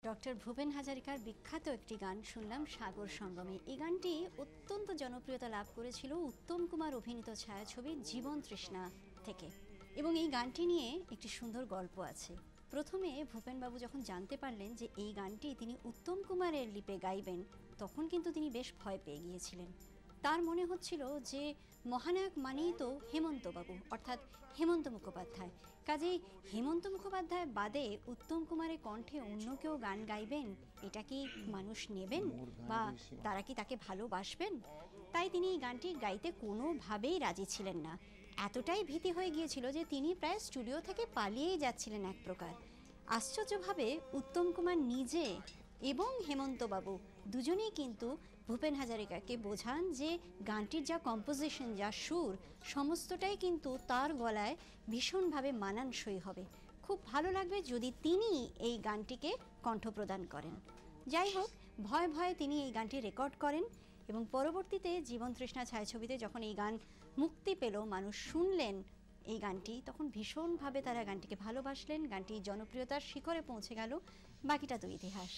Doctor Bhupen হাজারিকার বিখ্যাত একটি গান শুনলাম সাগর সঙ্গমে। এই গানটি অত্যন্ত জনপ্রিয়তা লাভ করেছিল উত্তম কুমার অভিনীত ছায়াছবি জীবন তৃষ্ণা থেকে, এবং এই গানটি নিয়ে একটি সুন্দর গল্প আছে। প্রথমে ভূপেনবাবু যখন জানতে পারলেন যে এই গানটি তিনি উত্তম কুমারের লিপে গাইবেন, তখন কিন্তু তিনি বেশ ভয় পেয়ে গিয়েছিলেন। তার মনে হচ্ছিল যে মহানায়ক মানেই তো হেমন্তবাবু, অর্থাৎ হেমন্ত মুখোপাধ্যায়। কাজেই হেমন্ত মুখোপাধ্যায় বাদে উত্তম কুমারের কণ্ঠে অন্য কেউ গান গাইবেন, এটা কি মানুষ নেবেন বা তারা কি তাকে ভালোবাসবেন? তাই তিনি এই গানটি গাইতে কোনোভাবেই রাজি ছিলেন না। এতটাই ভীতি হয়ে গিয়েছিল যে তিনি প্রায় স্টুডিও থেকে পালিয়েই যাচ্ছিলেন এক প্রকার। আশ্চর্যভাবে উত্তম কুমার নিজে এবং হেমন্তবাবু দুজনেই কিন্তু ভূপেন হাজারিকাকে বোঝান যে গানটির যা কম্পোজিশন, যা সুর, সমস্তটাই কিন্তু তার গলায় ভীষণভাবে মানানসই হবে, খুব ভালো লাগবে যদি তিনি এই গানটিকে কণ্ঠপ্রদান করেন। যাই হোক, ভয়ে ভয়ে তিনি এই গানটি রেকর্ড করেন এবং পরবর্তীতে জীবন তৃষ্ণা ছায়াছবিতে যখন এই গান মুক্তি পেল, মানুষ শুনলেন এই গানটি, তখন ভীষণভাবে তারা গানটিকে ভালোবাসলেন। গানটি জনপ্রিয়তার শিখরে পৌঁছে গেল। বাকিটা তো ইতিহাস।